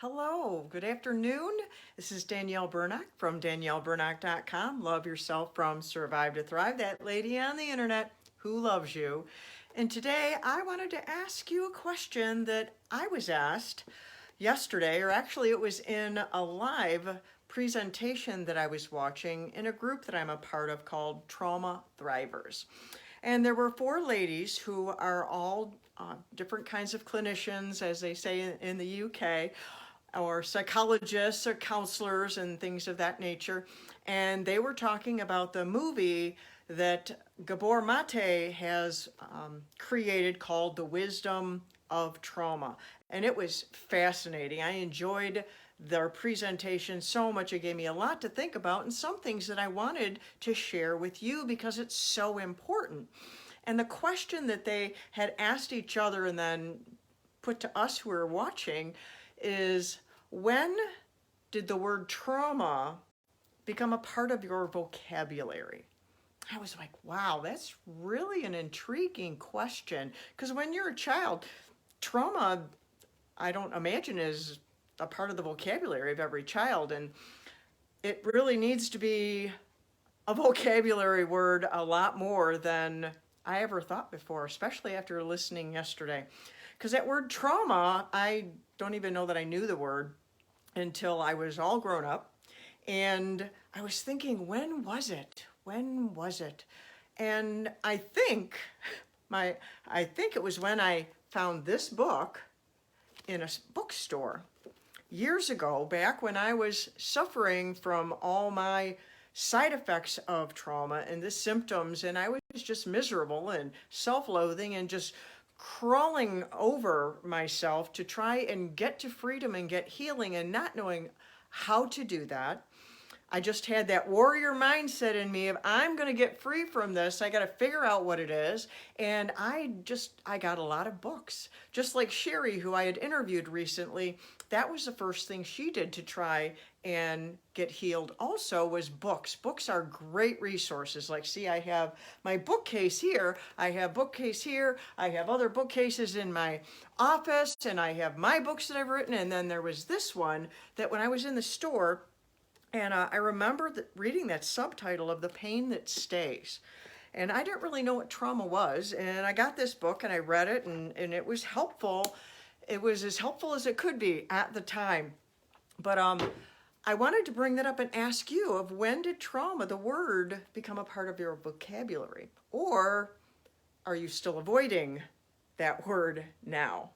Hello, good afternoon. This is Danielle Burnock from danielleburnock.com. Love yourself from Survive to Thrive, that lady on the internet who loves you. And today I wanted to ask you a question that I was asked yesterday, or actually it was in a live presentation that I was watching in a group that I'm a part of called Trauma Thrivers. And there were four ladies who are all different kinds of clinicians, as they say in the UK, or psychologists or counselors and things of that nature. And they were talking about the movie that Gabor Mate has created called The Wisdom of Trauma. And it was fascinating. I enjoyed their presentation so much. It gave me a lot to think about and some things that I wanted to share with you because it's so important. And the question that they had asked each other and then put to us who were watching is, when did the word trauma become a part of your vocabulary? I was like, wow, that's really an intriguing question. Because when you're a child, trauma, I don't imagine, is a part of the vocabulary of every child. And it really needs to be a vocabulary word a lot more than I ever thought before, especially after listening yesterday. Because that word trauma, I don't even know that I knew the word until I was all grown up. And I was thinking, when was it? When was it? And I think it was when I found this book in a bookstore years ago, back when I was suffering from all my side effects of trauma and the symptoms, and I was just miserable and self-loathing and just crawling over myself to try and get to freedom and get healing, and not knowing how to do that. I just had that warrior mindset in me of, I'm going to get free from this. I got to figure out what it is. And I got a lot of books. Just like Sherry, who I had interviewed recently, that was the first thing she did to try and get healed also, was books. Books are great resources. Like, see, I have my bookcase here. I have bookcase here. I have other bookcases in my office, and I have my books that I've written. And then there was this one that when I was in the store, and I remember reading that subtitle of The Pain That Stays. And I didn't really know what trauma was. And I got this book and I read it, and it was helpful. It was as helpful as it could be at the time. But I wanted to bring that up and ask you, of when did trauma, the word, become a part of your vocabulary? Or are you still avoiding that word now?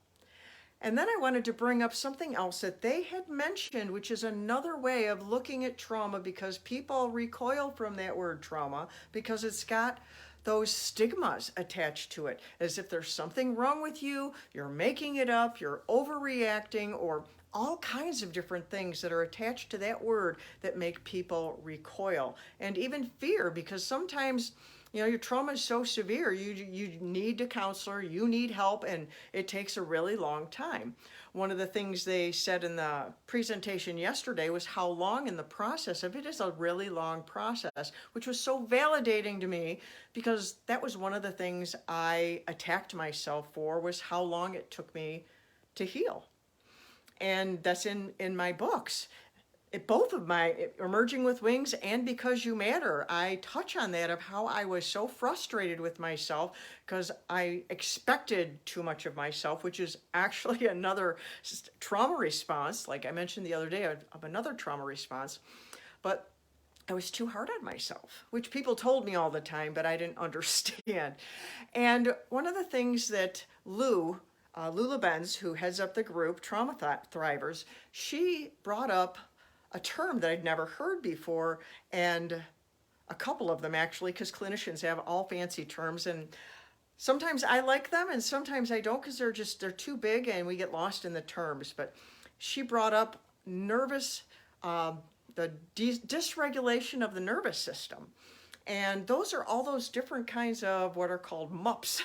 And then I wanted to bring up something else that they had mentioned, which is another way of looking at trauma, because people recoil from that word trauma because it's got those stigmas attached to it, as if there's something wrong with you, you're making it up, you're overreacting, or all kinds of different things that are attached to that word that make people recoil, and even fear, because sometimes, you know, your trauma is so severe, you need a counselor, you need help, and it takes a really long time. One of the things they said in the presentation yesterday was how long in the process of it is a really long process, which was so validating to me, because that was one of the things I attacked myself for, was how long it took me to heal. And that's in my books. Both of my Emerging with Wings and Because You Matter, I touch on that, of how I was so frustrated with myself because I expected too much of myself, which is actually another trauma response, like I mentioned the other day, of another trauma response. But I was too hard on myself, which people told me all the time, but I didn't understand. And one of the things that Lula Benz, who heads up the group Trauma Thrivers, she brought up a term that I'd never heard before, and a couple of them actually, because clinicians have all fancy terms, and sometimes I like them and sometimes I don't, because they're too big and we get lost in the terms. But she brought up the dysregulation of the nervous system. And those are all those different kinds of what are called MUPS,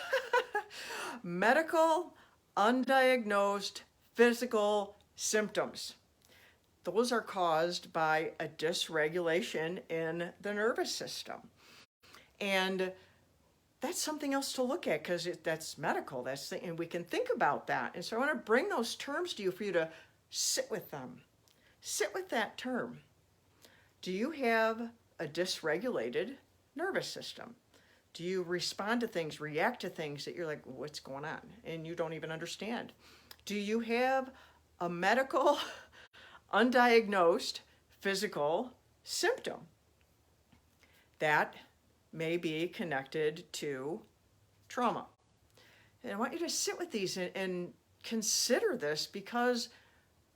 medical undiagnosed physical symptoms. Those are caused by a dysregulation in the nervous system. And that's something else to look at, because that's medical, and we can think about that. And so I want to bring those terms to you for you to sit with them. Sit with that term. Do you have a dysregulated nervous system? Do you respond to things, react to things that you're like, what's going on? And you don't even understand. Do you have a medical, undiagnosed physical symptom that may be connected to trauma? And I want you to sit with these and consider this, because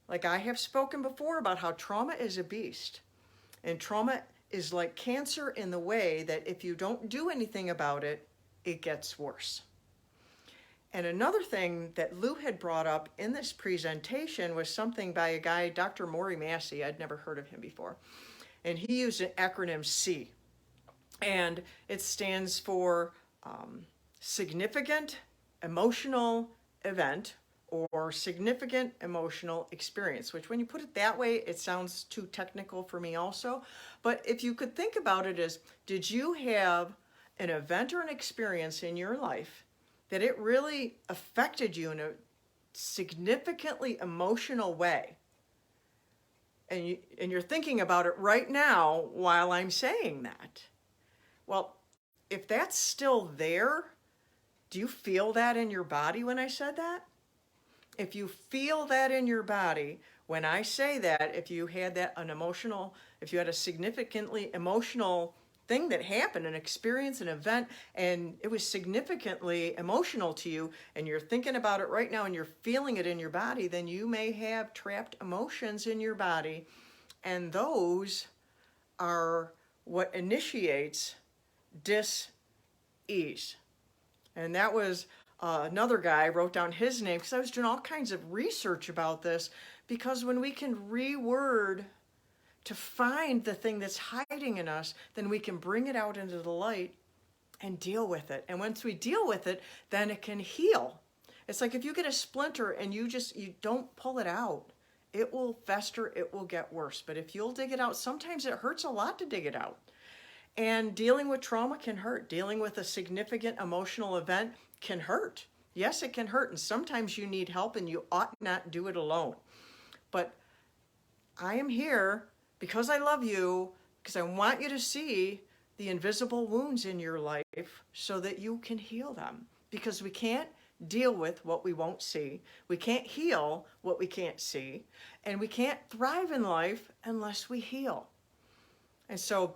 like I have spoken before about how trauma is a beast, and trauma is like cancer in the way that if you don't do anything about it, it gets worse. And another thing that Lou had brought up in this presentation was something by a guy, Dr. Maury Massey. I'd never heard of him before. And he used an acronym SEE. And it stands for significant emotional event or significant emotional experience, which when you put it that way, it sounds too technical for me also. But if you could think about it as, did you have an event or an experience in your life that it really affected you in a significantly emotional way? And you're thinking about it right now while I'm saying that. Well, if that's still there, do you feel that in your body when I said that? If you feel that in your body when I say that, if you had if you had a significantly emotional thing that happened, an experience, an event, and it was significantly emotional to you, and you're thinking about it right now and you're feeling it in your body, then you may have trapped emotions in your body, and those are what initiates dis-ease. And that was another guy wrote down his name because I was doing all kinds of research about this, because when we can reword to find the thing that's hiding in us, then we can bring it out into the light and deal with it. And once we deal with it, then it can heal. It's like if you get a splinter and you don't pull it out, it will fester, it will get worse. But if you'll dig it out, sometimes it hurts a lot to dig it out. And dealing with trauma can hurt. Dealing with a significant emotional event can hurt. Yes, it can hurt. And sometimes you need help and you ought not do it alone. But I am here because I love you, because I want you to see the invisible wounds in your life so that you can heal them. Because we can't deal with what we won't see. We can't heal what we can't see. And we can't thrive in life unless we heal. And so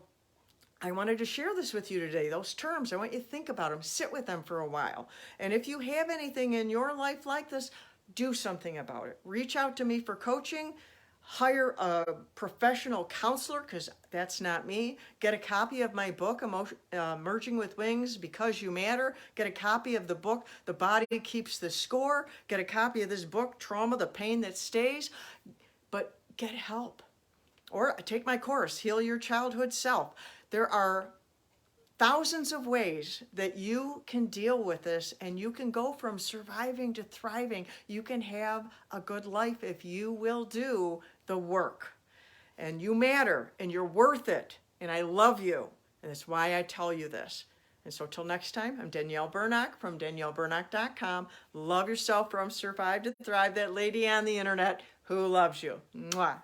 I wanted to share this with you today. Those terms, I want you to think about them, sit with them for a while. And if you have anything in your life like this, do something about it. Reach out to me for coaching. Hire a professional counselor, because that's not me. Get a copy of my book, Merging with Wings, Because You Matter. Get a copy of the book, The Body Keeps the Score. Get a copy of this book, Trauma, the Pain That Stays. But get help. Or take my course, Heal Your Childhood Self. There are thousands of ways that you can deal with this, and you can go from surviving to thriving. You can have a good life if you will do the work. And you matter, and you're worth it, and I love you, and that's why I tell you this. And so till next time, I'm Danielle Burnock from DanielleBurnock.com. Love yourself from Survive to Thrive, that lady on the internet who loves you. Mwah.